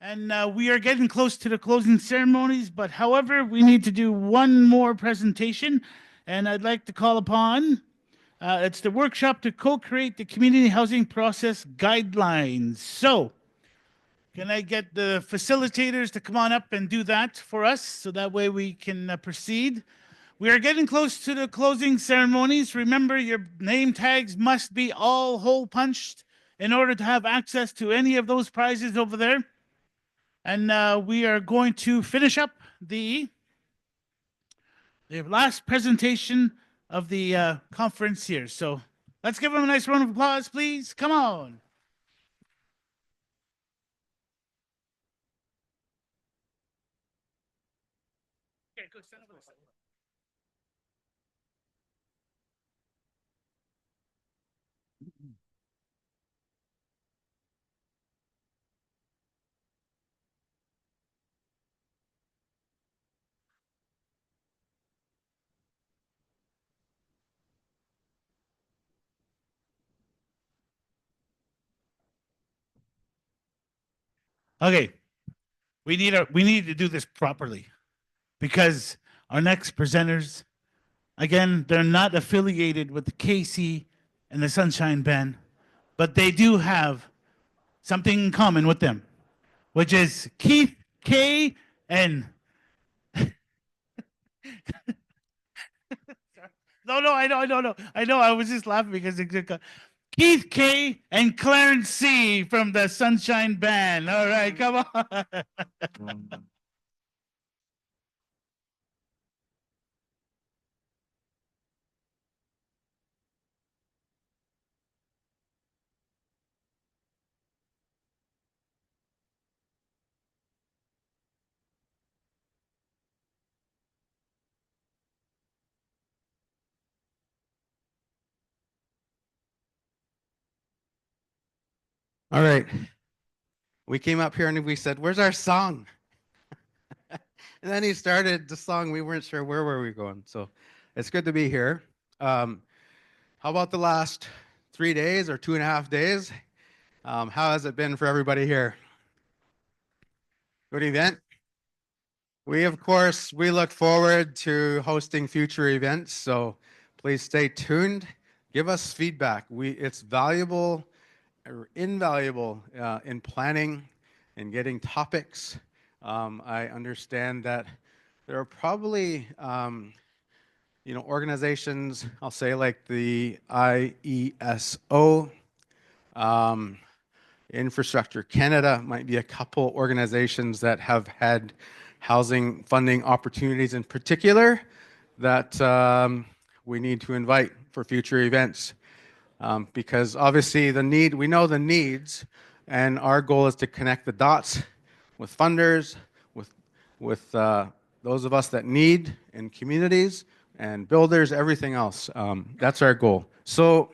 And we are getting close to the closing ceremonies, but however, we need to do one more presentation. And I'd like to call upon it's the workshop to co create the community housing process guidelines. So, can I get the facilitators to come on up and do that for us so that way we can proceed? We are getting close to the closing ceremonies. Remember, your name tags must be all hole punched in order to have access to any of those prizes over there. And we are going to finish up the last presentation of the conference here. So let's give them a nice round of applause, please. Come on. Okay, go stand over there. Okay, we need to do this properly because our next presenters, again, they're not affiliated with the KC and the Sunshine Band, but they do have something in common with them, which is Keith K and no, I know. I was just laughing because Keith K and Clarence C from the Sunshine Band. All right, come on. All right. We came up here and we said, "Where's our song?" And then he started the song. We weren't sure where were we going. So it's good to be here. How about the last 3 days or 2.5 days? How has it been for everybody here? Good event. We, of course, we look forward to hosting future events. So please stay tuned. Give us feedback. It's valuable or invaluable in planning and getting topics. I understand that there are probably organizations, I'll say like the IESO, Infrastructure Canada might be a couple organizations that have had housing funding opportunities in particular that we need to invite for future events. Because obviously we know the needs, and our goal is to connect the dots with funders, with those of us that need in communities and builders, everything else. That's our goal. So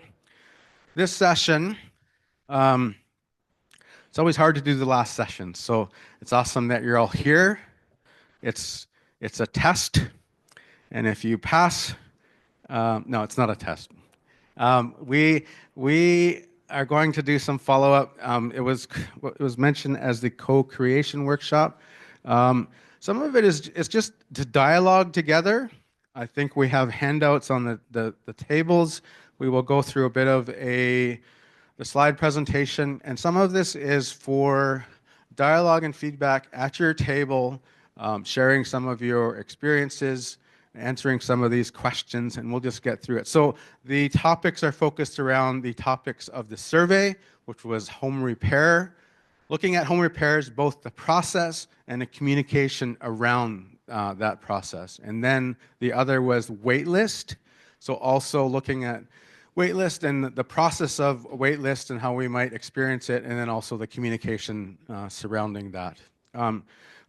this session, it's always hard to do the last session. So it's awesome that you're all here. It's a test, and if you pass, no, it's not a test. We are going to do some follow-up. It was mentioned as the co-creation workshop. Some of it is it's just to dialogue together. I think we have handouts on the tables. We will go through a bit of the slide presentation, and some of this is for dialogue and feedback at your table, sharing some of your experiences, answering some of these questions, and we'll just get through it. So the topics are focused around the topics of the survey, which was home repair, looking at home repairs, both the process and the communication around that process. And then the other was waitlist, so also looking at waitlist and the process of waitlist and how we might experience it, and then also the communication surrounding that.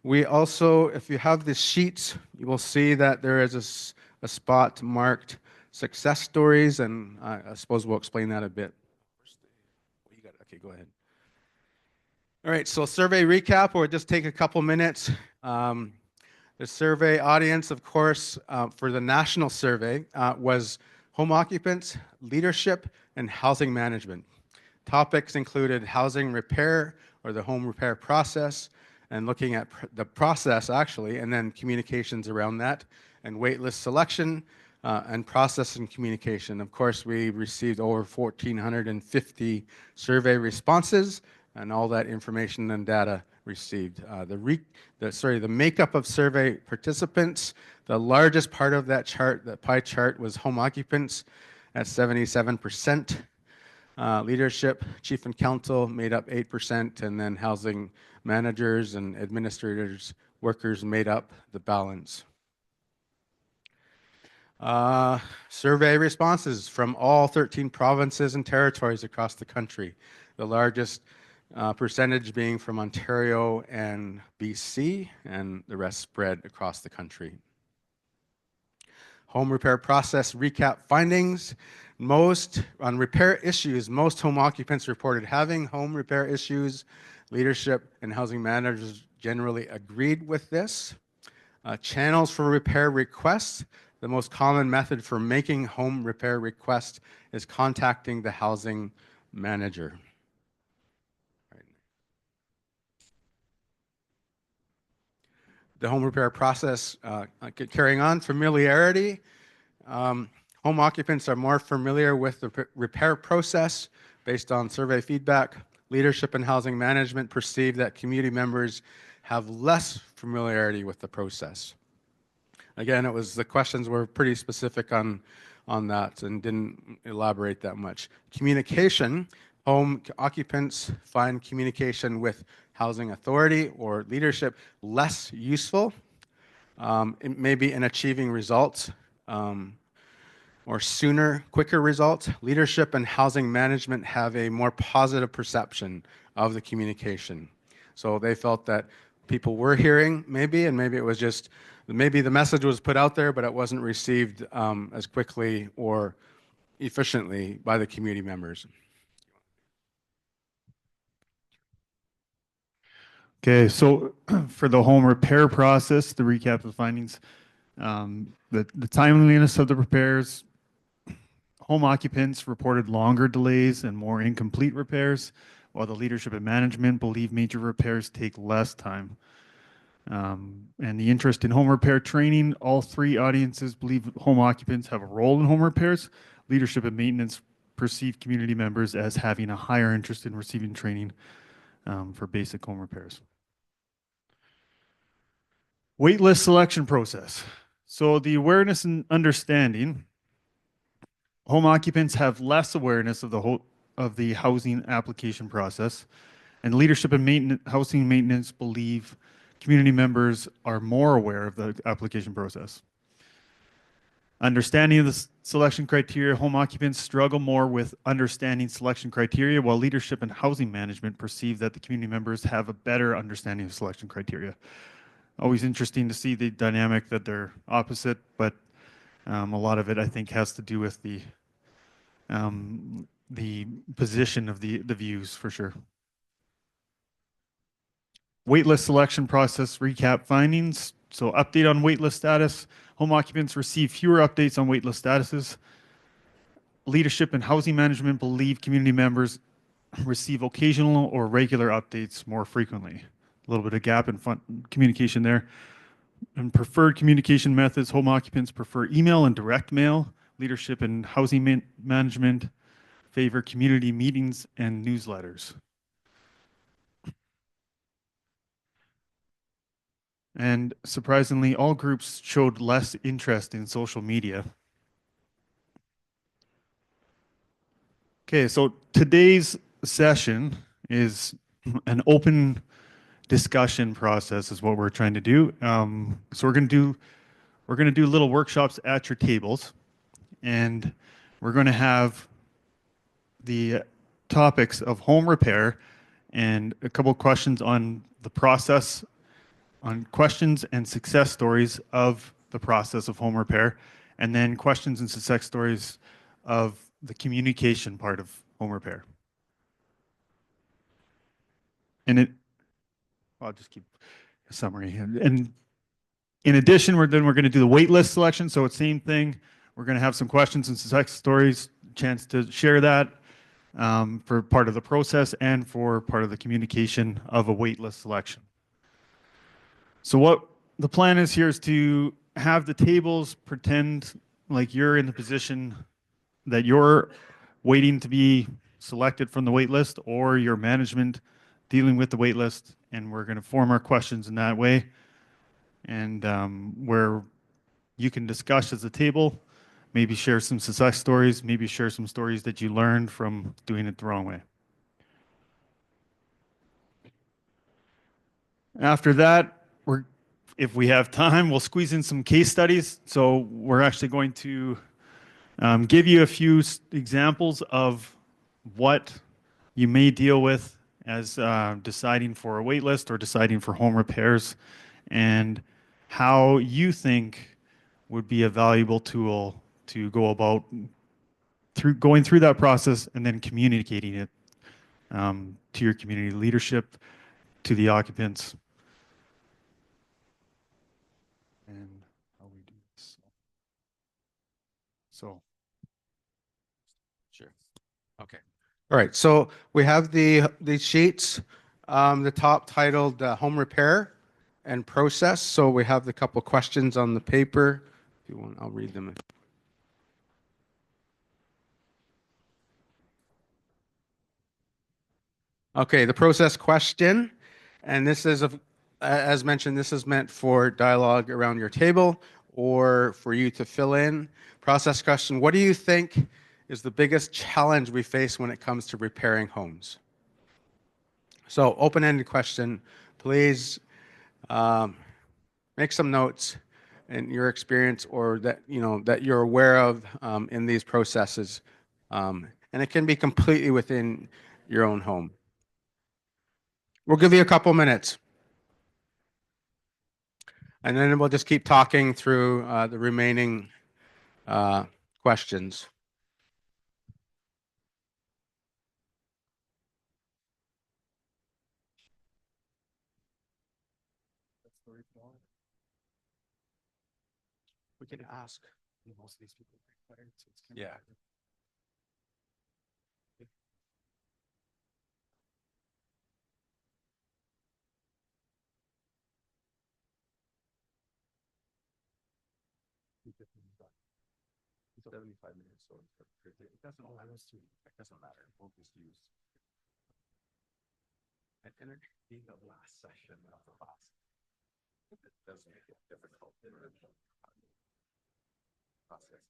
We also, if you have the sheets, you will see that there is a spot marked success stories, and I suppose we'll explain that a bit. You got it. Okay, go ahead. All right, so survey recap, or just take a couple minutes. The survey audience, of course, for the national survey was home occupants, leadership, and housing management. Topics included housing repair or the home repair process, and looking at the process actually, and then communications around that, and waitlist selection and process and communication. Of course, we received over 1,450 survey responses, and all that information and data received. The makeup of survey participants, the largest part of that chart, that pie chart, was home occupants at 77%. Leadership, chief and council made up 8%, and then housing managers and administrators, workers made up the balance. Survey responses from all 13 provinces and territories across the country. The largest percentage being from Ontario and BC, and the rest spread across the country. Home repair process recap findings. On repair issues, most home occupants reported having home repair issues. Leadership and housing managers generally agreed with this. Channels for repair requests. The most common method for making home repair requests is contacting the housing manager. The home repair process, carrying on, familiarity. Home occupants are more familiar with the repair process based on survey feedback. Leadership and housing management perceive that community members have less familiarity with the process. Again, the questions were pretty specific on that and didn't elaborate that much. Communication. Home occupants find communication with housing authority or leadership less useful, maybe in achieving results or sooner, quicker results. Leadership and housing management have a more positive perception of the communication. So they felt that people were hearing maybe, and maybe it was just, maybe the message was put out there, but it wasn't received as quickly or efficiently by the community members. Okay, so for the home repair process, the recap of the findings, the timeliness of the repairs, home occupants reported longer delays and more incomplete repairs, while the leadership and management believe major repairs take less time. And the interest in home repair training, all three audiences believe home occupants have a role in home repairs. Leadership and maintenance perceive community members as having a higher interest in receiving training for basic home repairs. Waitlist selection process. So the awareness and understanding, home occupants have less awareness of the housing application process, and leadership and housing maintenance believe community members are more aware of the application process. Understanding of the selection criteria, home occupants struggle more with understanding selection criteria, while leadership and housing management perceive that the community members have a better understanding of selection criteria. Always interesting to see the dynamic that they're opposite, but a lot of it, I think, has to do with the position of the views, for sure. Waitlist selection process recap findings. So update on waitlist status. Home occupants receive fewer updates on waitlist statuses. Leadership and housing management believe community members receive occasional or regular updates more frequently. A little bit of gap in communication there. And preferred communication methods, home occupants prefer email and direct mail. Leadership and housing management favor community meetings and newsletters. And surprisingly, all groups showed less interest in social media. Okay, so today's session is an open discussion process is what we're trying to do. So we're going to do little workshops at your tables, and we're going to have the topics of home repair and a couple of questions on the process, on questions and success stories of the process of home repair, and then questions and success stories of the communication part of home repair. And I'll just keep a summary. And in addition, we're going to do the wait list selection. So it's same thing. We're going to have some questions and success stories, chance to share that for part of the process and for part of the communication of a wait list selection. So what the plan is here is to have the tables pretend like you're in the position that you're waiting to be selected from the wait list, or your management dealing with the wait list, and we're going to form our questions in that way, and where you can discuss as a table, maybe share some success stories, maybe share some stories that you learned from doing it the wrong way. After that, if we have time, we'll squeeze in some case studies. So we're actually going to give you a few examples of what you may deal with as deciding for a wait list or deciding for home repairs, and how you think would be a valuable tool to go about going through that process and then communicating it to your community leadership, to the occupants. And how we do this. So Sure. Okay. All right. So we have these sheets. The top titled "Home Repair and Process." So we have the couple questions on the paper. If you want, I'll read them. Okay. The process question, and this is as mentioned, this is meant for dialogue around your table or for you to fill in. Process question: what do you think is the biggest challenge we face when it comes to repairing homes? So, open-ended question. Please make some notes in your experience, or that that you're aware of in these processes, and it can be completely within your own home. We'll give you a couple minutes, and then we'll just keep talking through the remaining questions. We can ask. Most of these people are retired, so it's kind of yeah. It's 75 minutes, so it doesn't matter. It doesn't matter. We'll just use. And it being the last session of the class, it does make it difficult for the process.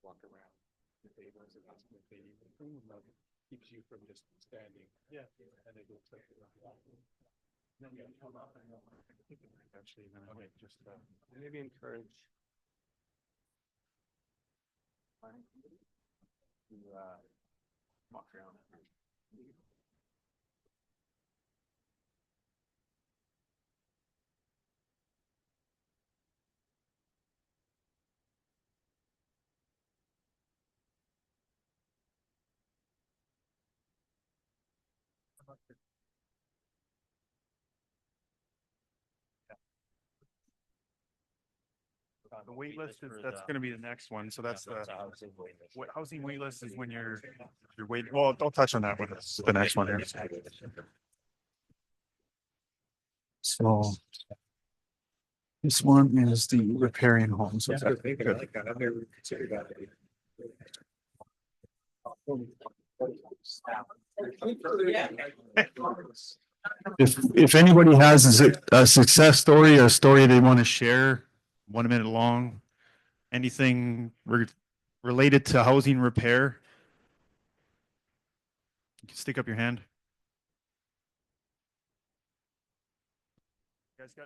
Walk around the tables and ask if they need anything, keeps you from just standing. Yeah, and they go take it around. Then you come up and eventually then just maybe encourage to walk around. the wait list is that's going to be the next one. So that's the housing wait list is when you're waiting. Well, don't touch on that one. It's the next one here. So this one is the repairing homes. So if anybody has a success story or a story they want to share, 1 minute long, anything related to housing repair, you can stick up your hand. You guys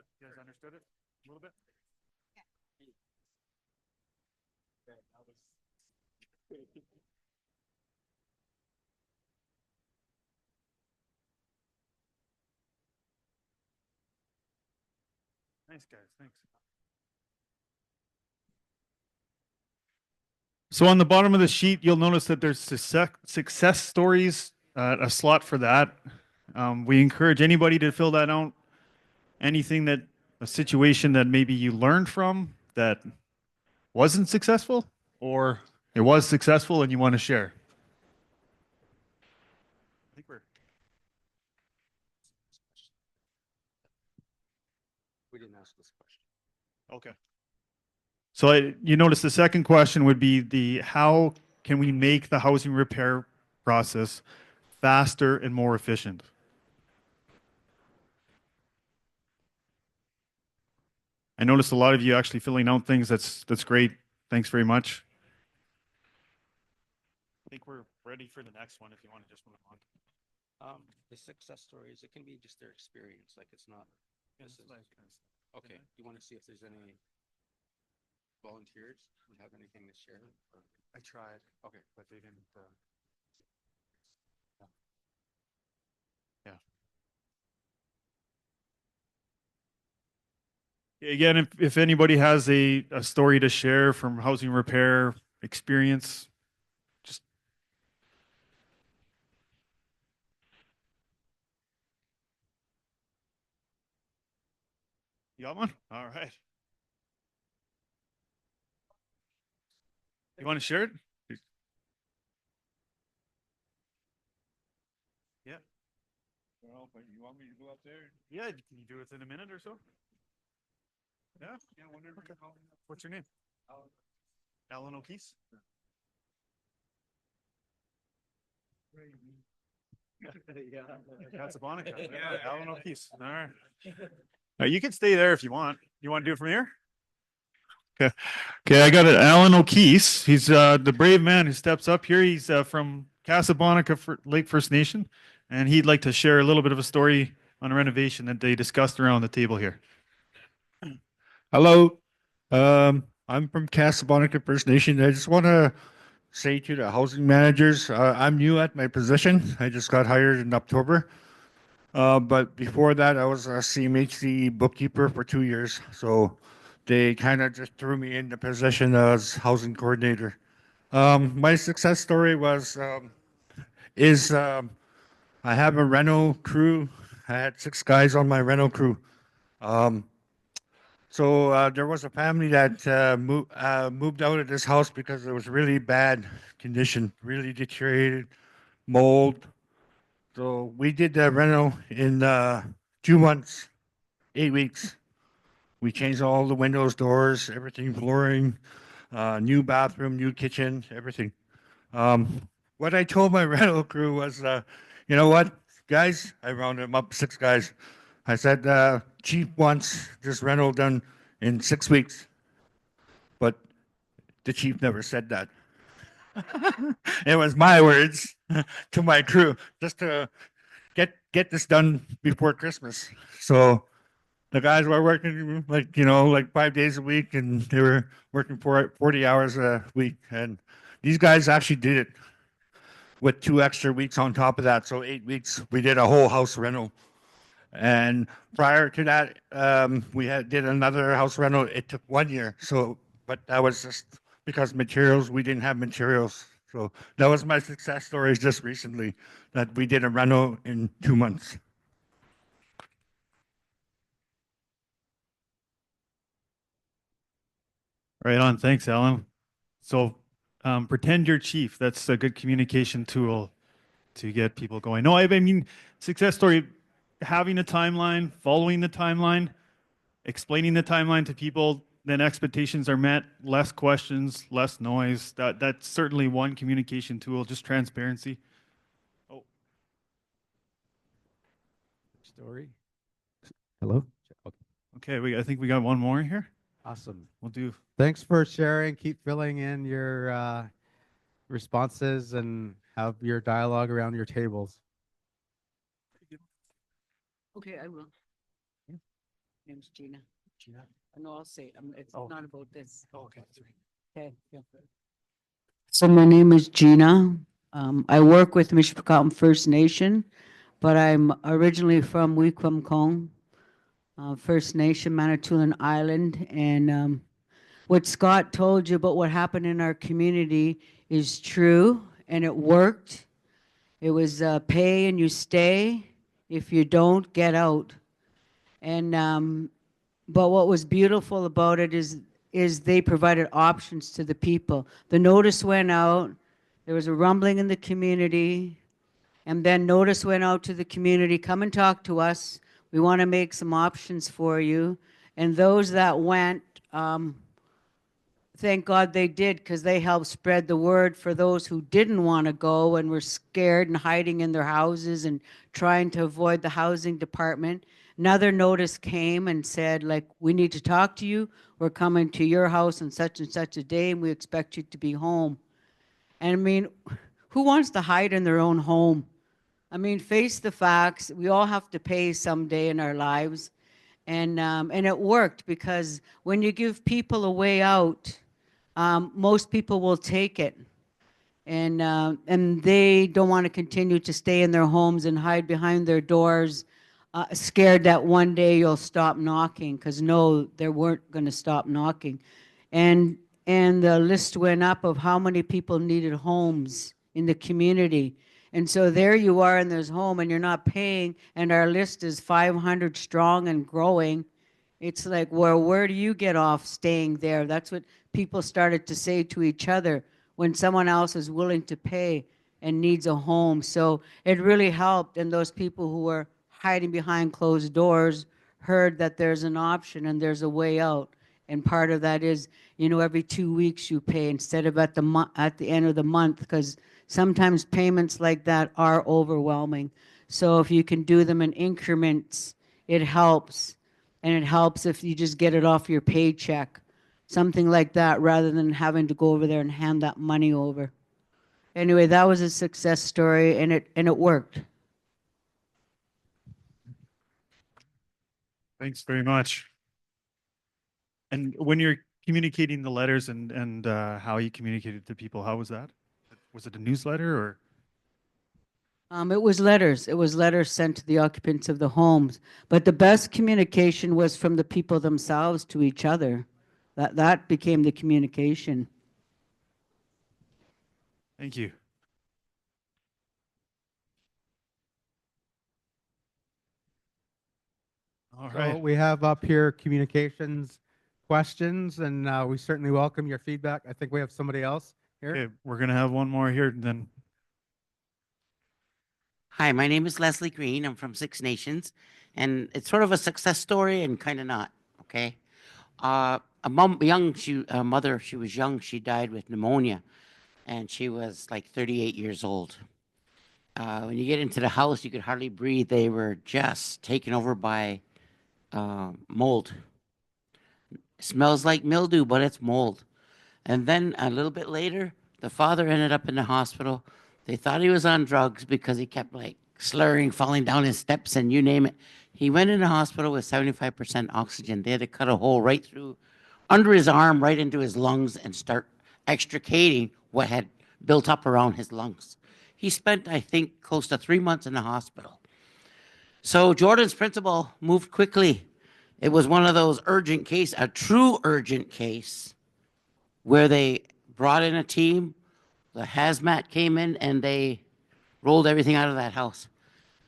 understood it a little bit? Nice, guys. Thanks. So on the bottom of the sheet, you'll notice that there's success stories, a slot for that. We encourage anybody to fill that out. Anything a situation that maybe you learned from that wasn't successful, or it was successful and you want to share. I think we're We didn't ask this question. Okay. So you notice the second question would be how can we make the housing repair process faster and more efficient? I noticed a lot of you actually filling out things. That's great. Thanks very much. I think we're ready for the next one if you want to just move on. The success stories, it can be just their experience, like it's not. Okay, you want to see if there's any volunteers who have anything to share? I tried. Okay. But they didn't. Yeah. Again, if anybody has a story to share from housing repair experience, just. You got one? All right. You want to share it? Yeah. Well, but you want me to go up there? Yeah, can you do it in a minute or so? Yeah? Yeah, whenever Okay. you call me. What's your name? Alan O'Keefe? That's a Bonica. Yeah, Alan O'Keefe. All right. You can stay there if you want. You want to do it from here? Okay. Okay, I got it. Alan O'Keefe. He's the brave man who steps up here. He's from Casablanca Lake First Nation, and he'd like to share a little bit of a story on a renovation that they discussed around the table here. Hello, I'm from Casablanca First Nation. I just want to say to the housing managers, I'm new at my position. I just got hired in October. But before that, I was a CMHC bookkeeper for 2 years. So they kind of just threw me in the position as housing coordinator. My success story is I have a rental crew. I had 6 guys on my rental crew. So there was a family that moved out of this house because it was really bad condition, really deteriorated, mold. So we did the rental in 2 months, 8 weeks. We changed all the windows, doors, everything, flooring, new bathroom, new kitchen, everything. What I told my rental crew was, you know what, guys, I rounded them up 6 guys. I said, Chief wants this rental done in 6 weeks, but the chief never said that. It was my words to my crew just to get this done before Christmas. So the guys were working like 5 days a week, and they were working for 40 hours a week. And these guys actually did it with 2 extra weeks on top of that. So 8 weeks, we did a whole house rental. And prior to that, did another house rental. It took 1 year. So, but that was just because we didn't have materials. So that was my success stories just recently, that we did a rental in 2 months. Right on. Thanks, Alan. So pretend you're chief. That's a good communication tool to get people going. No, I mean, success story, having a timeline, following the timeline, explaining the timeline to people, then expectations are met, less questions, less noise. That's certainly one communication tool, just transparency. Oh. Story. Hello. Okay, I think we got one more here. Awesome. We'll do. Thanks for sharing. Keep filling in your responses and have your dialogue around your tables. Okay, I will. Name's Gina. Gina. No, I'll say it. It's Oh. not about this. Oh, okay. Okay. So my name is Gina. I work with Mishpacham First Nation, but I'm originally from Wikwemkong First Nation, Manitoulin Island. And what Scott told you about what happened in our community is true, and it worked. It was pay and you stay. If you don't, get out. And but what was beautiful about it is they provided options to the people. The notice went out. There was a rumbling in the community, and then notice went out to the community. Come and talk to us. We want to make some options for you. And those that went, thank God they did, because they helped spread the word for those who didn't want to go and were scared and hiding in their houses and trying to avoid the housing department. Another notice came and said, like, we need to talk to you. We're coming to your house on such and such a day, and we expect you to be home. And I mean, who wants to hide in their own home? I mean, face the facts. We all have to pay someday in our lives. And it worked, because when you give people a way out, most people will take it. And they don't want to continue to stay in their homes and hide behind their doors, scared that one day you'll stop knocking, because no, they weren't going to stop knocking. And and the list went up of how many people needed homes in the community. And so there you are in this home and you're not paying, and our list is 500 strong and growing. It's like, well, where do you get off staying there? That's what people started to say to each other when someone else is willing to pay and needs a home. So it really helped. And those people who were hiding behind closed doors heard that there's an option and there's a way out. And part of that is, every 2 weeks you pay instead of at the end of the month, because sometimes payments like that are overwhelming. So if you can do them in increments, it helps. And it helps if you just get it off your paycheck, something like that, rather than having to go over there and hand that money over. Anyway, that was a success story, and it worked. Thanks very much. And when you're communicating the letters and how you communicated to people, how was that? Was it a newsletter or? It was letters. It was letters sent to the occupants of the homes. But the best communication was from the people themselves to each other. That became the communication. Thank you. All So right. we have up here communications questions, and we certainly welcome your feedback. I think we have somebody else here. Okay, we're gonna have one more here then. Hi, my name is Leslie Green. I'm from Six Nations, and it's sort of a success story and kind of not. Okay, a mother. She was young. She died with pneumonia, and she was like 38 years old. When you get into the house, you could hardly breathe. They were just taken over by mold. Smells like mildew, but it's mold. And then a little bit later, the father ended up in the hospital. They thought he was on drugs because he kept like slurring, falling down his steps, and you name it. He went in the hospital with 75% oxygen. They had to cut a hole right through, under his arm, right into his lungs, and start extricating what had built up around his lungs. He spent, I think, close to 3 months in the hospital. So Jordan's principal moved quickly. It was one of those urgent case, a true urgent case, where they brought in a team. The hazmat came in and they rolled everything out of that house,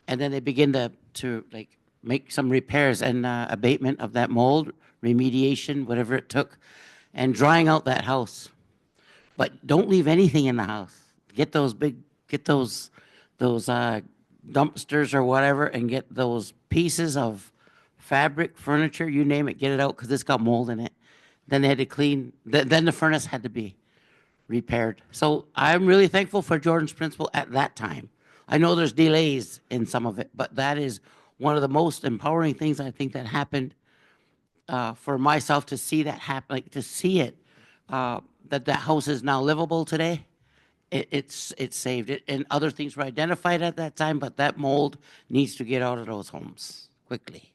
and then they began to like make some repairs and abatement of that mold, remediation, whatever it took, and drying out that house. But don't leave anything in the house. Get those dumpsters or whatever, and get those pieces of fabric, furniture, you name it, get it out, because it's got mold in it. Then they had to clean. Then the furnace had to be repaired. So I'm really thankful for Jordan's principal at that time. I know there's delays in some of it, but that is one of the most empowering things I think that happened for myself, to see that happen, like to see it, that house is now livable today. It's saved it, and other things were identified at that time, but that mold needs to get out of those homes quickly.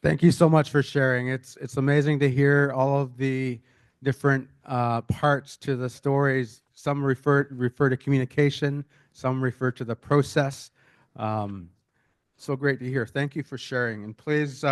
Thank you so much for sharing. It's amazing to hear all of the different parts to the stories. Some refer to communication, some refer to the process. So great to hear. Thank you for sharing. And please,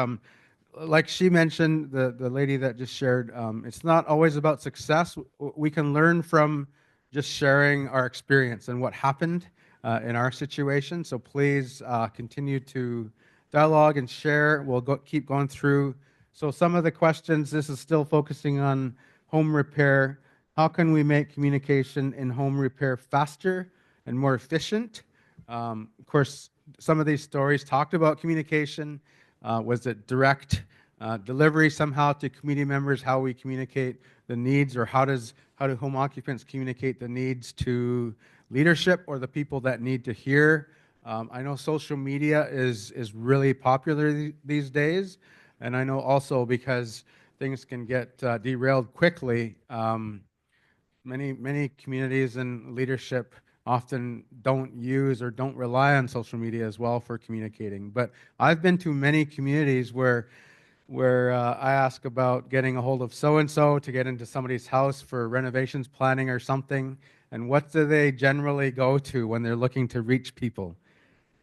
like she mentioned, the lady that just shared, it's not always about success. We can learn from just sharing our experience and what happened in our situation. So please continue to dialogue and share. We'll keep going through. So some of the questions, this is still focusing on home repair. How can we make communication in home repair faster and more efficient? Of course, some of these stories talked about communication. Was it direct delivery somehow to community members, how we communicate the needs, or how do home occupants communicate the needs to leadership or the people that need to hear? I know social media is really popular these days, and I know also because things can get derailed quickly. Many communities and leadership often don't use or don't rely on social media as well for communicating. But I've been to many communities where I ask about getting a hold of so-and-so to get into somebody's house for renovations planning or something, and what do they generally go to when they're looking to reach people?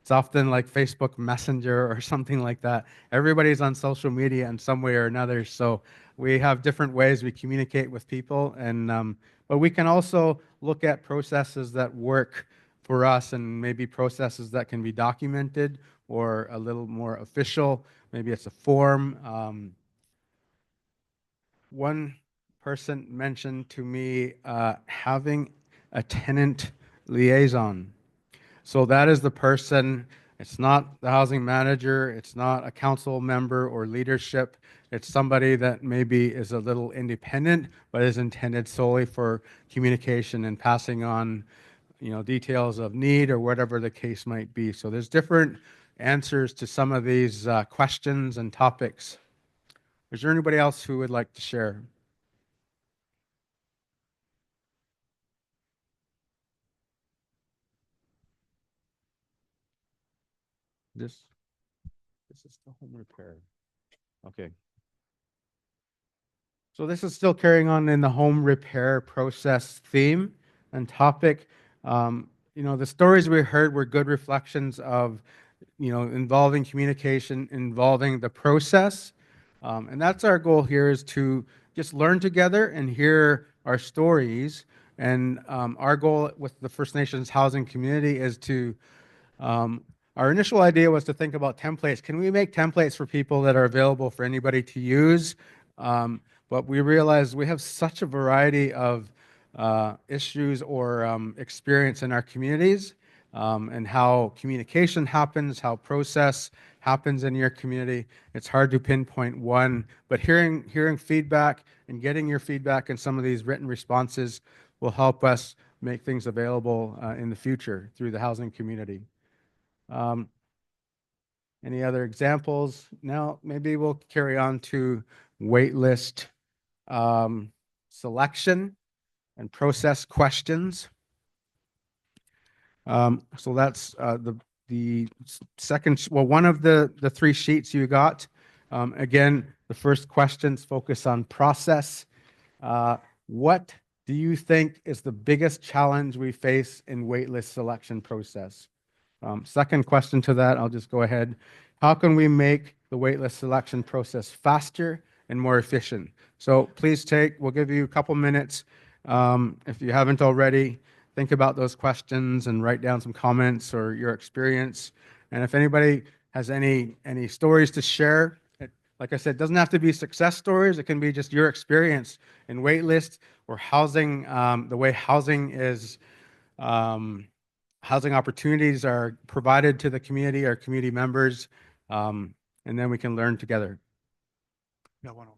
It's often like Facebook Messenger or something like that. Everybody's on social media in some way or another, so we have different ways we communicate with people, and but we can also look at processes that work for us and maybe processes that can be documented or a little more official. Maybe it's a form. One person mentioned to me having a tenant liaison. So that is the person, it's not the housing manager, it's not a council member or leadership, it's somebody that maybe is a little independent, but is intended solely for communication and passing on, details of need or whatever the case might be. So there's different answers to some of these questions and topics. Is there anybody else who would like to share? This is the home repair. Okay. So this is still carrying on in the home repair process theme and topic. The stories we heard were good reflections of, involving communication, involving the process. And that's our goal here, is to just learn together and hear our stories. And our goal with the First Nations housing community is to our initial idea was to think about templates. Can we make templates for people that are available for anybody to use? But we realized we have such a variety of issues or experience in our communities, and how communication happens, how process happens in your community. It's hard to pinpoint one, but hearing feedback and getting your feedback in some of these written responses will help us make things available in the future through the housing community. Any other examples? Now, maybe we'll carry on to waitlist selection and process questions. So that's the second, well, one of the three sheets you got. Again, the first questions focus on process. What do you think is the biggest challenge we face in waitlist selection process? Second question to that, I'll just go ahead. How can we make the waitlist selection process faster and more efficient? So please we'll give you a couple minutes. If you haven't already, think about those questions and write down some comments or your experience. And if anybody has any stories to share, like I said, it doesn't have to be success stories. It can be just your experience in waitlist or housing, the way housing is, housing opportunities are provided to the community, our community members, and then we can learn together. Got one over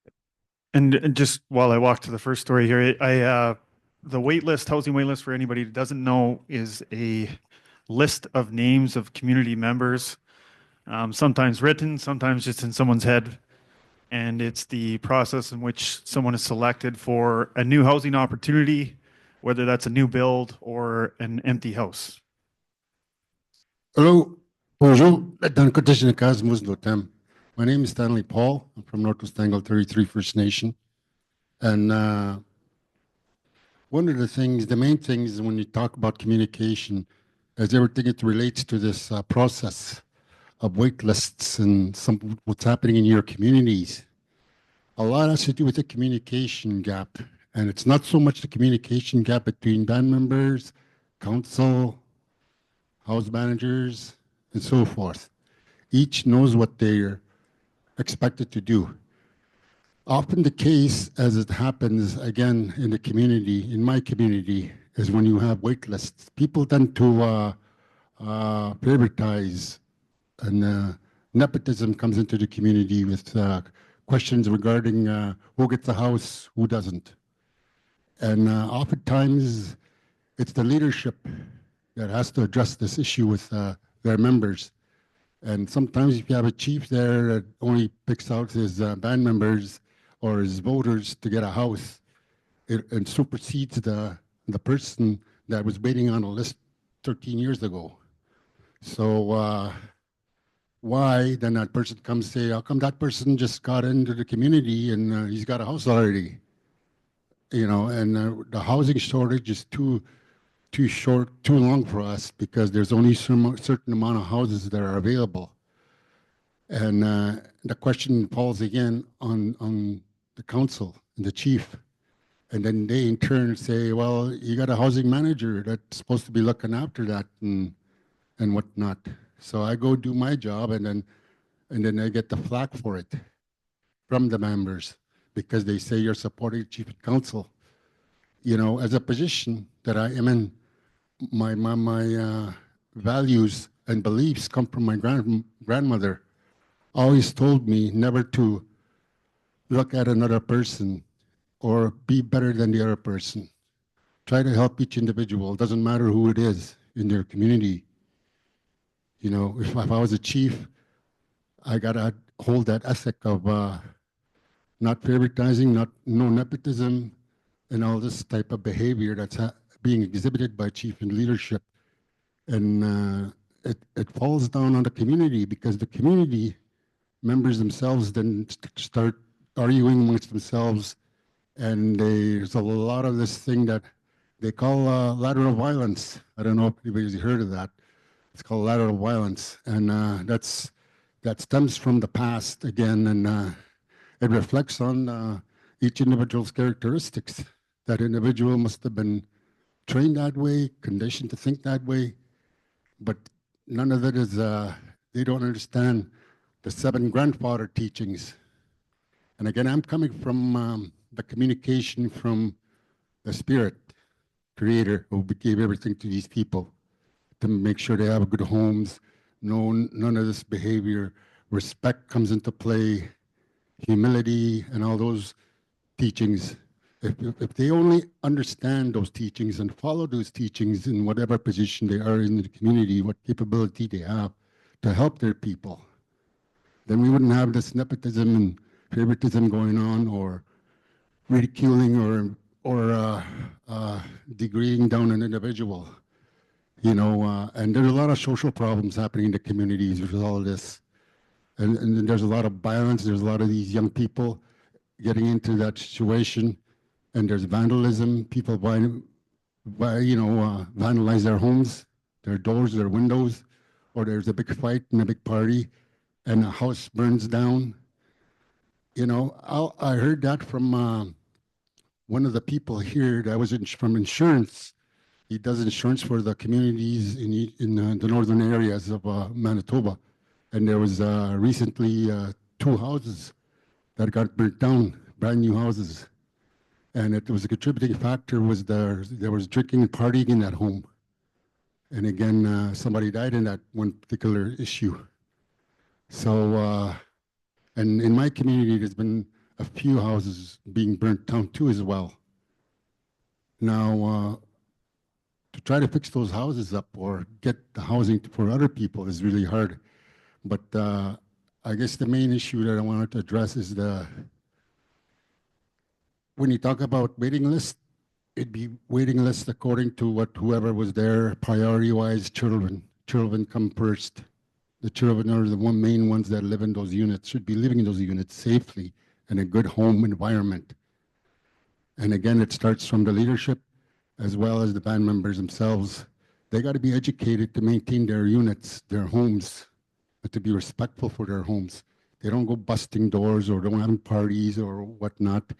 there. And just while I walk to the first story here, the housing wait list, for anybody who doesn't know, is a list of names of community members, sometimes written, sometimes just in someone's head. And it's the process in which someone is selected for a new housing opportunity, whether that's a new build or an empty house. Hello, bonjour. My name is Stanley Paul. I'm from Northwest Angle 33 First Nation. And one of the main things when you talk about communication is everything it relates to this process of wait lists and what's happening in your communities. A lot has to do with the communication gap. And it's not so much the communication gap between band members, council, house managers, and so forth. Each knows what they're expected to do. Often the case, as it happens again in the community, in my community, is when you have wait lists. People tend to favoritize, and nepotism comes into the community with questions regarding who gets a house, who doesn't. And oftentimes, it's the leadership that has to address this issue with their members. And sometimes if you have a chief there that only picks out his band members or his voters to get a house, it supersedes the person that was waiting on a list 13 years ago. So why then that person comes say, how come that person just got into the community and he's got a house already? You know, and the housing shortage is too short, too long for us because there's only some certain amount of houses that are available. And the question falls again on the council and the chief. And then they in turn say, well, you got a housing manager that's supposed to be looking after that and whatnot. So I go do my job and then I get the flack for it from the members because they say you're supporting chief and council. You know, as a position that I am in, my values and beliefs come from my grandmother. Always told me never to look at another person or be better than the other person. Try to help each individual. It doesn't matter who it is in their community. You know, if I was a chief, I gotta hold that ethic of not favoritizing, no nepotism, and all this type of behavior that's being exhibited by chief and leadership. And it falls down on the community because the community members themselves then start arguing amongst themselves. And there's a lot of this thing that they call lateral violence. I don't know if anybody's heard of that. It's called lateral violence. And that stems from the past again. And it reflects on each individual's characteristics. That individual must have been trained that way, conditioned to think that way, but none of it is, they don't understand the 7 grandfather teachings. And again, I'm coming from the communication from the spirit creator who gave everything to these people to make sure they have good homes, none of this behavior, respect comes into play, humility, and all those teachings. If they only understand those teachings and follow those teachings in whatever position they are in the community, what capability they have to help their people, then we wouldn't have this nepotism and favoritism going on, or ridiculing or degrading down an individual. You know, and there's a lot of social problems happening in the communities with all of this. And there's a lot of violence. There's a lot of these young people getting into that situation. And there's vandalism. People vandalize their homes, their doors, their windows, or there's a big fight and a big party, and a house burns down. You know, I heard that from one of the people here that was from insurance. He does insurance for the communities in the northern areas of Manitoba. And there was recently 2 houses that got burnt down, brand new houses. And it was a contributing factor was there was drinking and partying in that home. And again, somebody died in that one particular issue. So, and in my community, there's been a few houses being burnt down too as well. Now, to try to fix those houses up or get the housing for other people is really hard. But I guess the main issue that I wanted to address is when you talk about waiting list, it'd be waiting list according to whoever was there, priority-wise, children. Children come first. The children are the main ones that live in those units, should be living in those units safely in a good home environment. And again, it starts from the leadership as well as the band members themselves. They got to be educated to maintain their units, their homes, but to be respectful for their homes. They don't go busting doors or don't have parties or whatnot.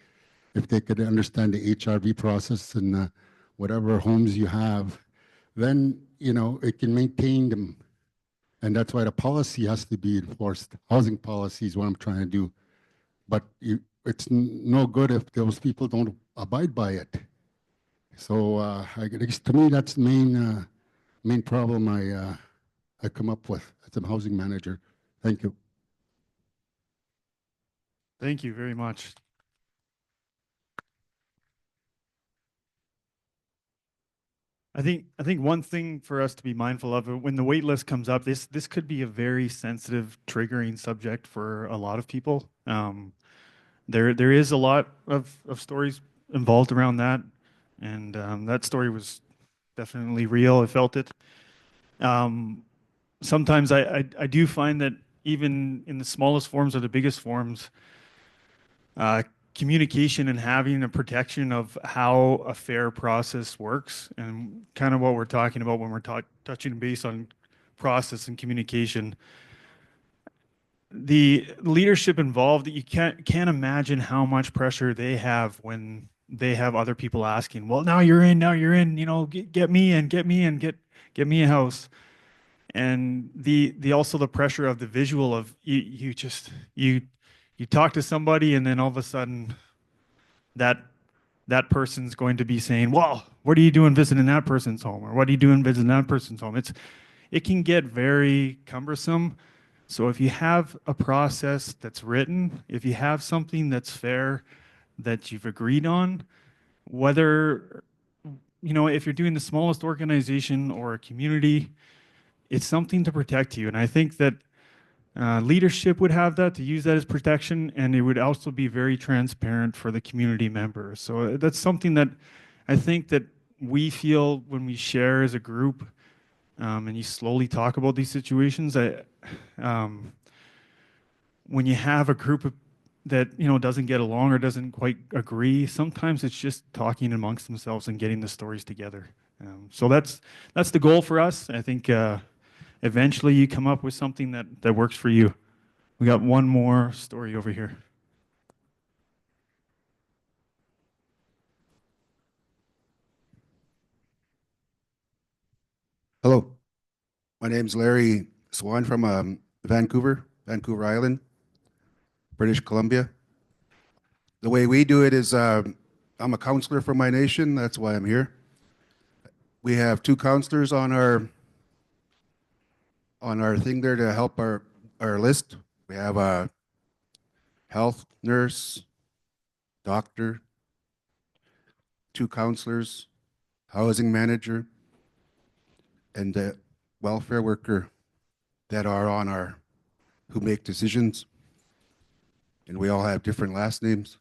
If they could understand the HRV process and whatever homes you have, then, you know, it can maintain them. And that's why the policy has to be enforced. Housing policy is what I'm trying to do. But it's no good if those people don't abide by it. So I guess to me, that's the main problem I come up with as a housing manager. Thank you. Thank you very much. I think one thing for us to be mindful of when the wait list comes up, this could be a very sensitive, triggering subject for a lot of people. There is a lot of stories involved around that, and that story was definitely real. I felt it. Um, Sometimes I do find that even in the smallest forms or the biggest forms, uh, communication and having a protection of how a fair process works, and kind of what we're talking about when we're touching base on process and communication. The leadership involved, you can't imagine how much pressure they have when they have other people asking, well, now you're in, you know, get me in, get me a house. And the also the pressure of the visual of you talk to somebody, and then all of a sudden that that person's going to be saying, well, what are you doing visiting that person's home, or what are you doing visiting that person's home? It can get very cumbersome. So if you have a process that's written, if you have something that's fair, that you've agreed on, whether, you know, if you're doing the smallest organization or a community, it's something to protect you. And I think that leadership would have that, to use that as protection, and it would also be very transparent for the community members. So that's something that I think that we feel when we share as a group, and you slowly talk about these situations. When you have a group that, you know, doesn't get along or doesn't quite agree, sometimes it's just talking amongst themselves and getting the stories together. So that's the goal for us. I think eventually you come up with something that works for you. We got one more story over here. Hello, my name's Larry Swan from Vancouver Island, British Columbia. The way we do it is I'm a counselor for my nation. That's why I'm here. We have 2 counselors on our thing there to help our list. We have a health nurse, doctor, 2 counselors, housing manager, and a welfare worker that are on who make decisions. And we all have different last names.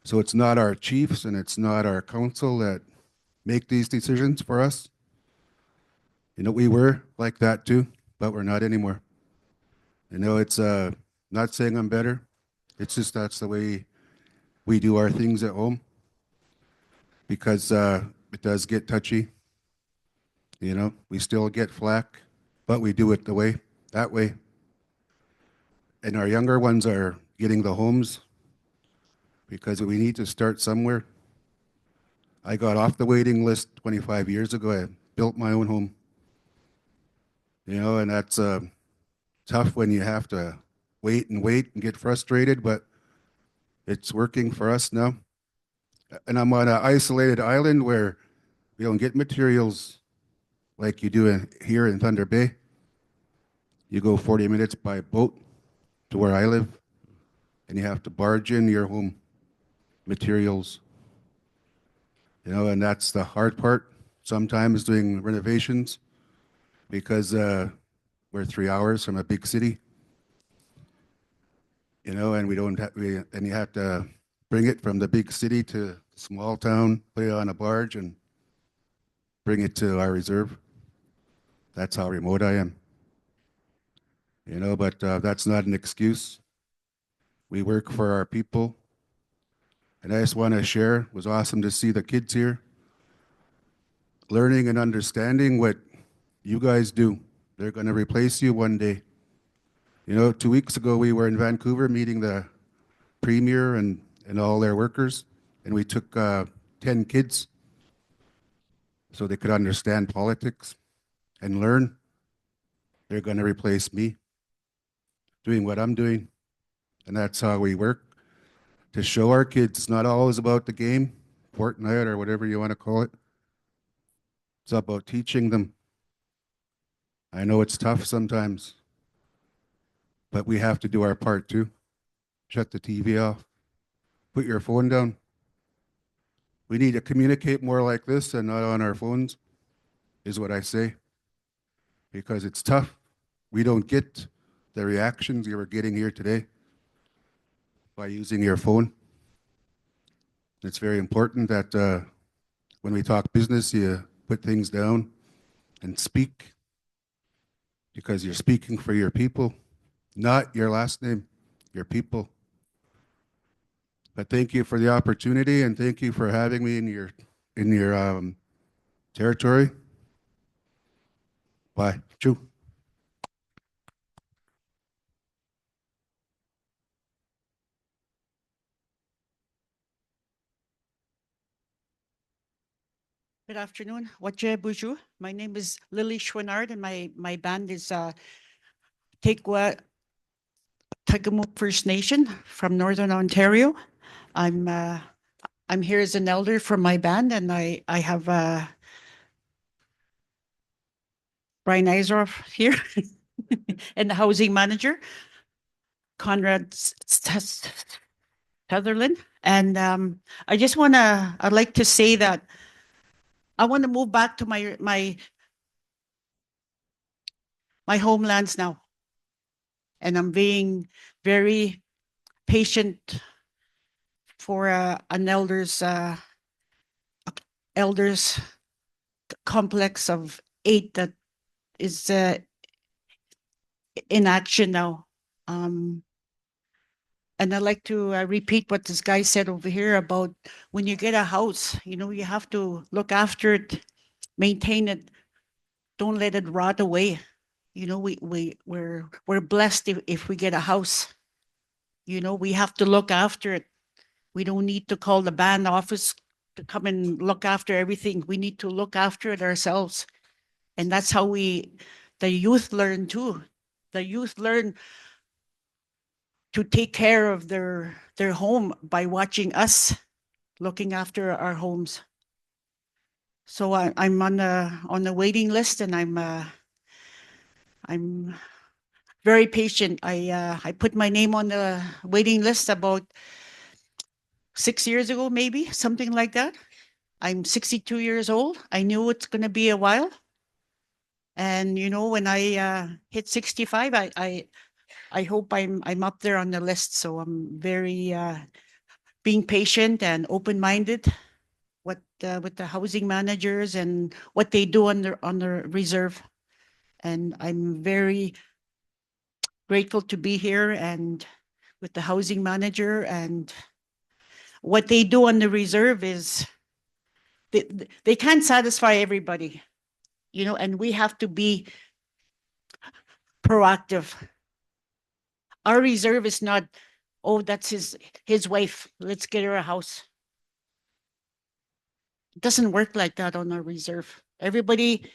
So it's not our chiefs and it's not our council that make these decisions for us. You know, we were like that too, but we're not anymore. You know, it's not saying I'm better. It's just that's the way we do our things at home, because it does get touchy. You know, we still get flack, but we do it that way. And our younger ones are getting the homes because we need to start somewhere. I got off the waiting list 25 years ago. I built my own home. You know, and that's tough when you have to wait and get frustrated, but it's working for us now. And I'm on an isolated island where we don't get materials like you do here in Thunder Bay. You go 40 minutes by boat to where I live, and you have to barge in your home materials. You know, and that's the hard part sometimes, doing renovations, because we're 3 hours from a big city. You know, and and you have to bring it from the big city to the small town, put it on a barge, and bring it to our reserve. That's how remote I am. You know, but that's not an excuse. We work for our people. And I just want to share, it was awesome to see the kids here learning and understanding what you guys do. They're going to replace you one day. You know, 2 weeks ago, we were in Vancouver meeting the premier and all their workers, and we took 10 kids so they could understand politics and learn. They're going to replace me doing what I'm doing. And that's how we work, to show our kids it's not always about the game, Fortnite or whatever you want to call it. It's about teaching them I know it's tough sometimes, but we have to do our part too. Shut the TV off. Put your phone down. We need to communicate more like this and not on our phones, is what I say. Because it's tough. We don't get the reactions you were getting here today by using your phone. It's very important that when we talk business, you put things down and speak, because you're speaking for your people, not your last name, your people. But thank you for the opportunity, and thank you for having me in your territory. Bye. Chew. Good afternoon. Wajah Buju. My name is Lily Schwinnard, and my band is Tequa Tagamuk First Nation from Northern Ontario. I'm here as an elder from my band, and I have Brian Eiseroff here and the housing manager, Conrad Sutherland. And I'd like to say that I want to move back to my homelands now. And I'm being very patient for an elders complex of 8 that is in action now. And I'd like to repeat what this guy said over here about when you get a house, you have to look after it, maintain it, don't let it rot away. We're blessed if we get a house. We have to look after it. We don't need to call the band office to come and look after everything. We need to look after it ourselves. And that's how the youth learn too. The youth learn to take care of their home by watching us looking after our homes. So I'm on the waiting list, and I'm very patient. I put my name on the waiting list about 6 years ago, maybe something like that. I'm 62 years old. I knew it's going to be a while. And when I hit 65, I hope I'm up there on the list. So I'm very being patient and open-minded with the housing managers and what they do on the reserve. And I'm very grateful to be here and with the housing manager, and what they do on the reserve is they can't satisfy everybody, and we have to be proactive. Our reserve is not, oh, that's his wife, let's get her a house. It doesn't work like that on our reserve. Everybody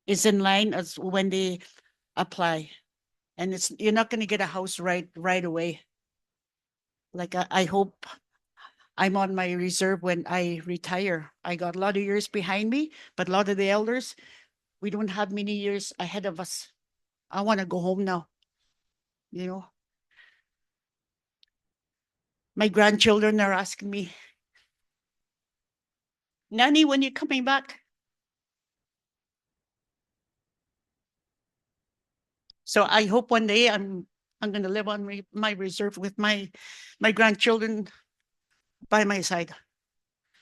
is in line as when they apply, and you're not going to get a house right away. Like I hope I'm on my reserve when I retire. I got a lot of years behind me, but a lot of the elders, we don't have many years ahead of us. I want to go home now. My grandchildren are asking me, Nanny, when you coming back? So I hope one day I'm going to live on my reserve with my grandchildren by my side.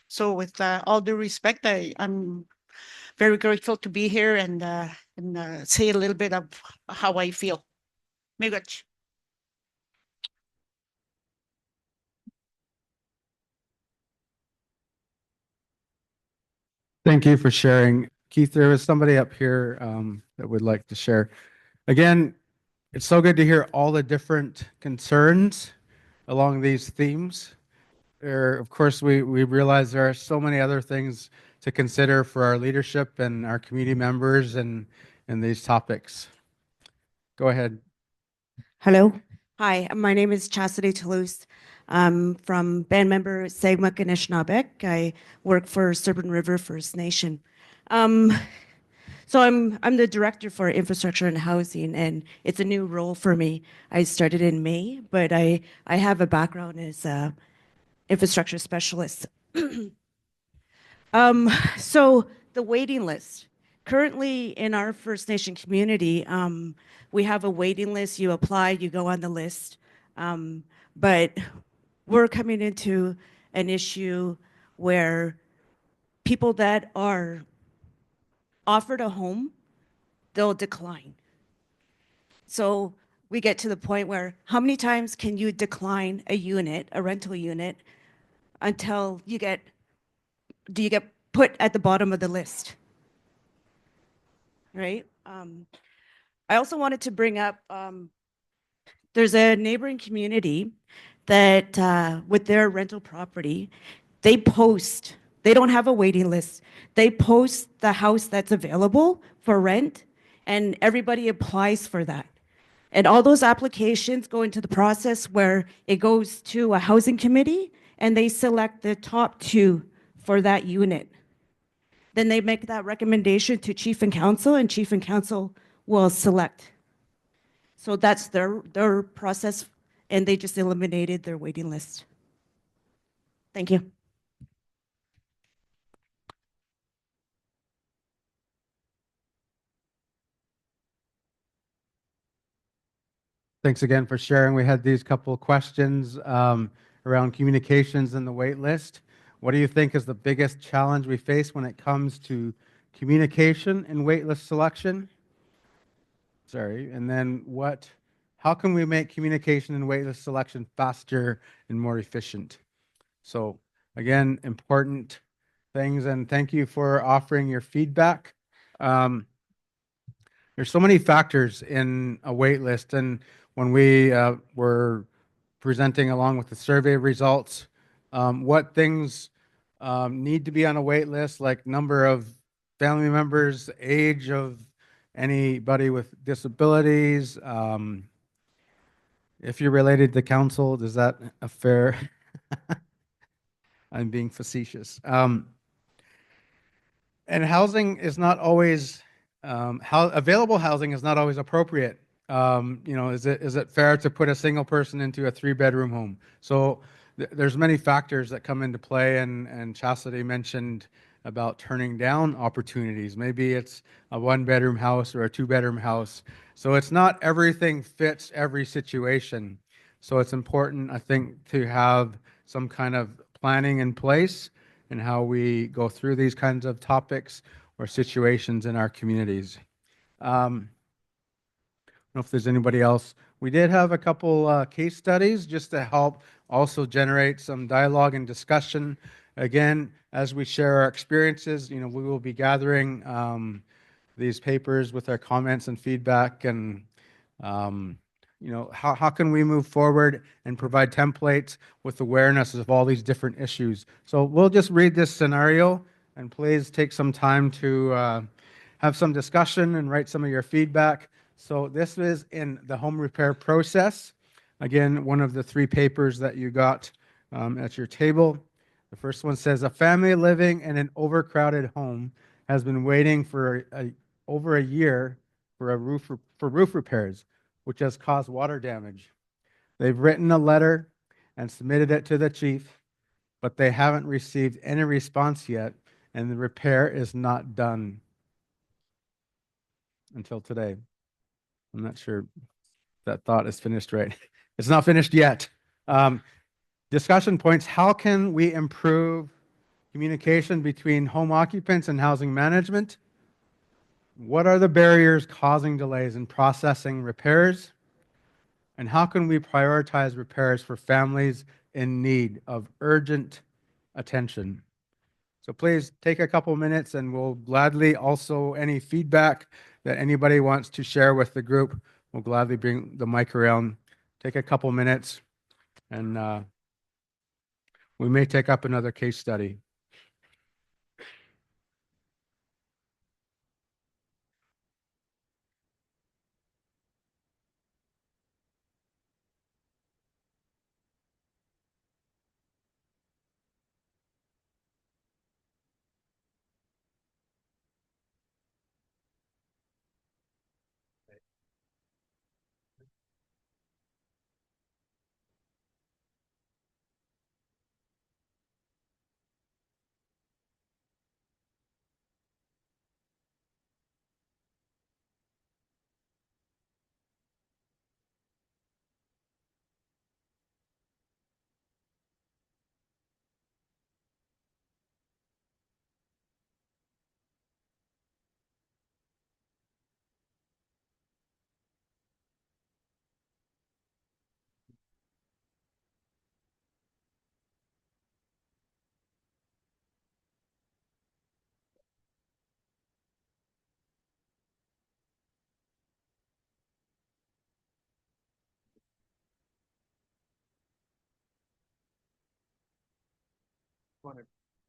So with all due respect, I'm very grateful to be here and say a little bit of how I feel. Miigwech. Thank you for sharing. Keith, there was somebody up here that would like to share. Again, it's so good to hear all the different concerns along these themes. Of course, we realize there are so many other things to consider for our leadership and our community members and these topics. Go ahead. Hello. Hi, my name is Chastity Toulouse. I'm from band member Segmuk Anishinaabeg. I work for Serpent River First Nation. So I'm the director for infrastructure and housing, and it's a new role for me. I started in May, but I have a background as a infrastructure specialist. So the waiting list. Currently in our First Nation community, we have a waiting list. You apply, you go on the list. But we're coming into an issue where people that are offered a home, they'll decline. So we get to the point where how many times can you decline a unit, a rental unit, until do you get put at the bottom of the list? Right? I also wanted to bring up there's a neighboring community that with their rental property, they don't have a waiting list. They post the house that's available for rent, and everybody applies for that. And all those applications go into the process where it goes to a housing committee and they select the top two for that unit. Then they make that recommendation to chief and council, and chief and council will select. So that's their process, and they just eliminated their waiting list. Thank you. Thanks again for sharing. We had these couple of questions around communications and the wait list. What do you think is the biggest challenge we face when it comes to communication and wait list selection? Sorry, and then how can we make communication and wait list selection faster and more efficient? So again, important things, and thank you for offering your feedback. There's so many factors in a wait list, and when we were presenting along with the survey results, what things need to be on a wait list, like number of family members, age of anybody with disabilities, if you're related to council, is that a fair? I'm being facetious. And housing is not always available housing is not always appropriate. Is it fair to put a single person into a 3-bedroom home? So there's many factors that come into play, and Chastity mentioned about turning down opportunities. Maybe it's a 1-bedroom house or a 2-bedroom house. So it's not everything fits every situation. So it's important, I think, to have some kind of planning in place and how we go through these kinds of topics or situations in our communities. I don't know if there's anybody else. We did have a couple case studies just to help also generate some dialogue and discussion. Again, as we share our experiences, we will be gathering these papers with our comments and feedback, and how can we move forward and provide templates with awareness of all these different issues. So we'll just read this scenario, and please take some time to have some discussion and write some of your feedback. So this is in the home repair process. Again, one of the 3 papers that you got at your table. The first one says, a family living in an overcrowded home has been waiting for over a year for roof repairs, which has caused water damage. They've written a letter and submitted it to the chief, but they haven't received any response yet, and the repair is not done until today. I'm not sure that thought is finished right. It's not finished yet. Discussion points: how can we improve communication between home occupants and housing management? What are the barriers causing delays in processing repairs? And how can we prioritize repairs for families in need of urgent attention? So please take a couple minutes, and we'll gladly also, any feedback that anybody wants to share with the group, we'll gladly bring the mic around. Take a couple minutes, and we may take up another case study.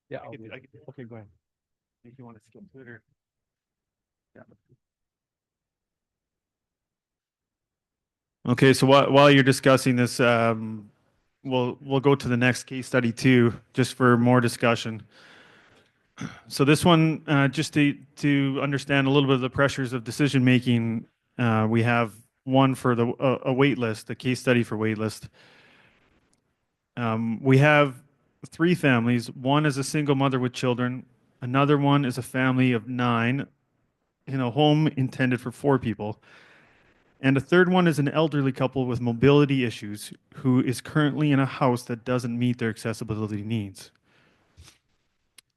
Yeah. Okay, go ahead. If you want to skip to it or. Yeah. Okay, so while you're discussing this, we'll go to the next case study too, just for more discussion. So this one, just to understand a little bit of the pressures of decision making, we have one for a wait list, a case study for wait list. We have three families. One is a single mother with children. Another one is a family of 9 in a home intended for 4 people. And a third one is an elderly couple with mobility issues who is currently in a house that doesn't meet their accessibility needs.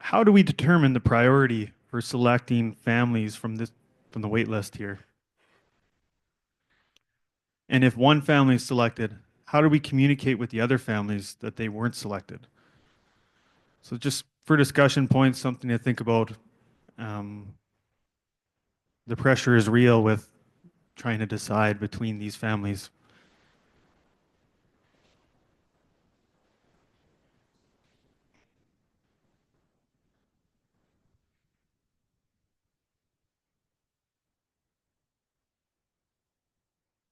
How do we determine the priority for selecting families from the wait list here? And if one family is selected, how do we communicate with the other families that they weren't selected? So just for discussion points, something to think about. The pressure is real with trying to decide between these families.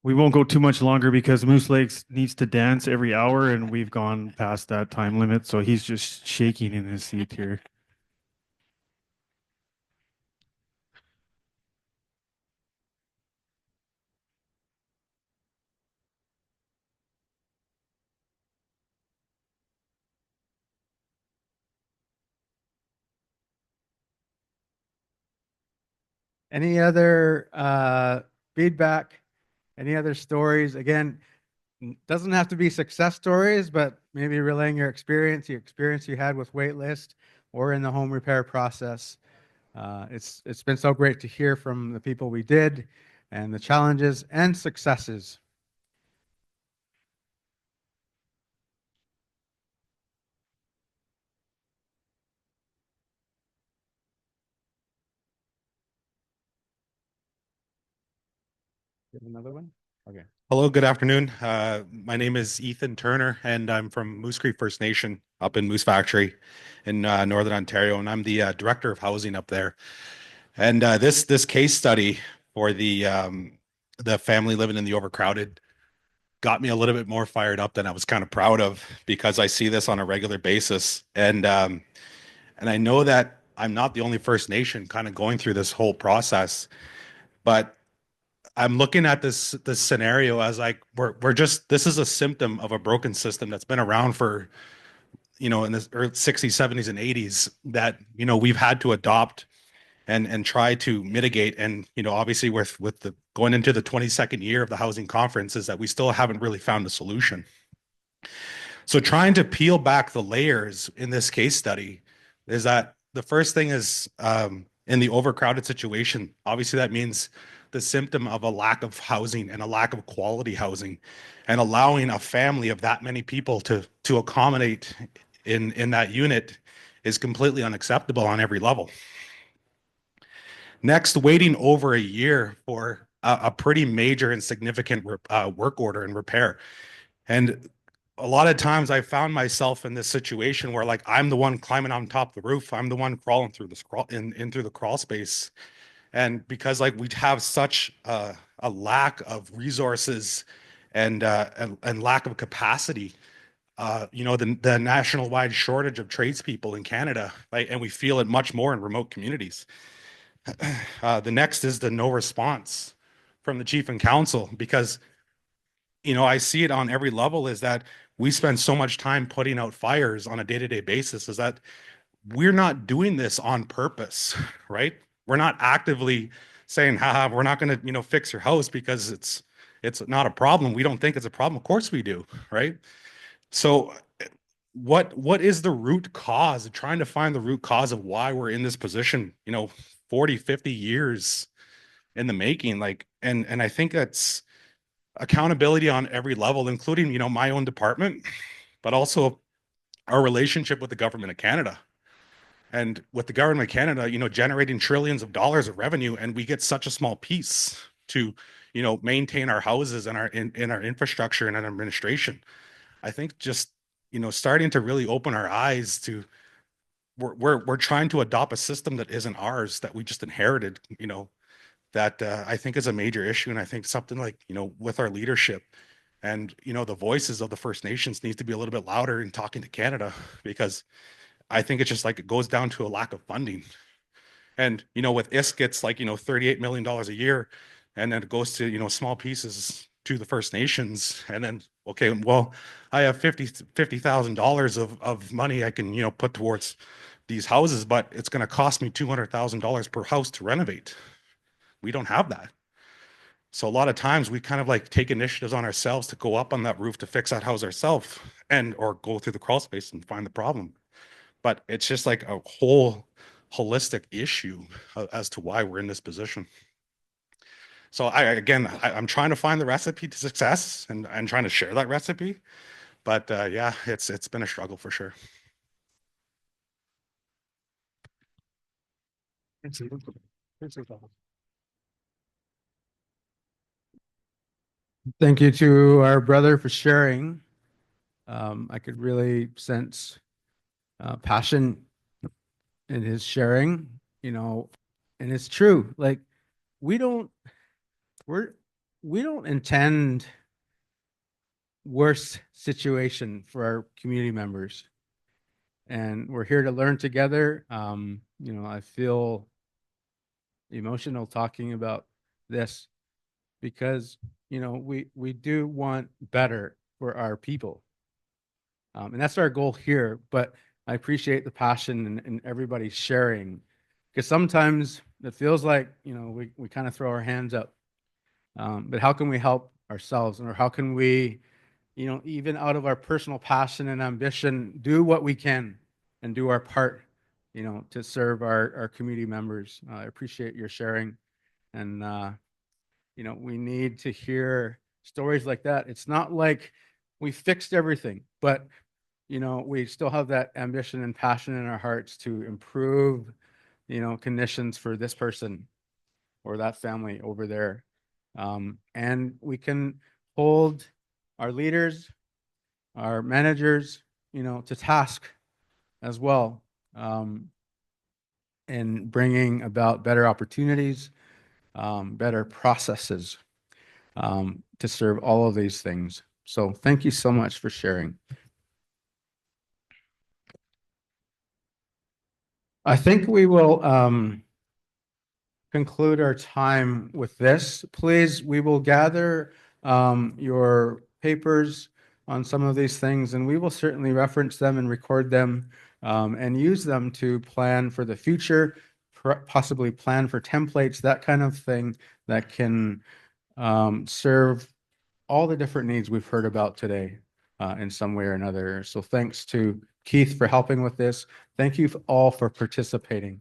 We won't go too much longer because Moose Lakes needs to dance every hour and we've gone past that time limit, so he's just shaking in his seat here. Any other feedback? Any other stories? Again, doesn't have to be success stories, but maybe relaying your experience you had with waitlist or in the home repair process. It's been so great to hear from the people we did and the challenges and successes. You have another one? Okay. Hello, good afternoon. My name is Ethan Turner, and I'm from Moose Creek First Nation up in Moose Factory in Northern Ontario, and I'm the director of housing up there. And this case study for the family living in the overcrowded got me a little bit more fired up than I was kind of proud of, because I see this on a regular basis, and I know that I'm not the only First Nation kind of going through this whole process, but I'm looking at this scenario as like we're just, this is a symptom of a broken system that's been around for, in the early 60s, 70s, and 80s that we've had to adopt and try to mitigate. And obviously with the going into the 22nd year of the housing conference, is that we still haven't really found a solution. So trying to peel back the layers in this case study is that the first thing is, in the overcrowded situation, obviously that means the symptom of a lack of housing and a lack of quality housing, and allowing a family of that many people to accommodate in that unit is completely unacceptable on every level. Next, waiting over a year for a pretty major and significant work order and repair. And a lot of times I found myself in this situation where, like, I'm the one climbing on top of the roof. I'm the one crawling through in through the crawl space. And because like we have such a lack of resources and lack of capacity, the national wide shortage of tradespeople in Canada, right? And we feel it much more in remote communities. The next is the no response from the chief and council, because I see it on every level, is that we spend so much time putting out fires on a day-to-day basis, is that we're not doing this on purpose, right? We're not actively saying, haha, we're not going to, fix your house because it's not a problem. We don't think it's a problem. Of course we do, right? So what is the root cause? Trying to find the root cause of why we're in this position, 40, 50 years in the making, like, and I think that's accountability on every level, including, my own department, but also our relationship with the government of Canada. And with the government of Canada, generating trillions of dollars of revenue, and we get such a small piece to, maintain our houses and in our infrastructure and our administration. I think just, starting to really open our eyes to we're trying to adopt a system that isn't ours, that we just inherited, that I think is a major issue. And I think something like, with our leadership and, the voices of the First Nations needs to be a little bit louder in talking to Canada, because I think it's just like it goes down to a lack of funding. And, with ISK, it's like, $38 million a year. And then it goes to, small pieces to the First Nations. And then, okay, well, I have $50,000 of money I can, put towards these houses, but it's going to cost me $200,000 per house to renovate. We don't have that. So a lot of times we kind of like take initiatives on ourselves to go up on that roof to fix that house ourselves, or go through the crawl space and find the problem. But it's just like a whole holistic issue as to why we're in this position. So I'm trying to find the recipe to success, and I'm trying to share that recipe. But yeah, it's been a struggle for sure. Thank you to our brother for sharing. I could really sense passion in his sharing, and it's true. Like we don't intend worse situation for our community members, and we're here to learn together. I feel emotional talking about this because we do want better for our people, and that's our goal here. But I appreciate the passion and everybody sharing, because sometimes it feels like we kind of throw our hands up, but how can we help ourselves, or how can we even out of our personal passion and ambition, do what we can and do our part to serve our community members. I appreciate your sharing, and we need to hear stories like that. It's not like we fixed everything, but we still have that ambition and passion in our hearts to improve conditions for this person or that family over there. And we can hold our leaders, our managers to task as well, in bringing about better opportunities, better processes, to serve all of these things. So thank you so much for sharing. I think we will conclude our time with this. Please, we will gather your papers on some of these things, and we will certainly reference them and record them, and use them to plan for the future, possibly plan for templates, that kind of thing that can serve all the different needs we've heard about today in some way or another. So thanks to Keith for helping with this. Thank you all for participating.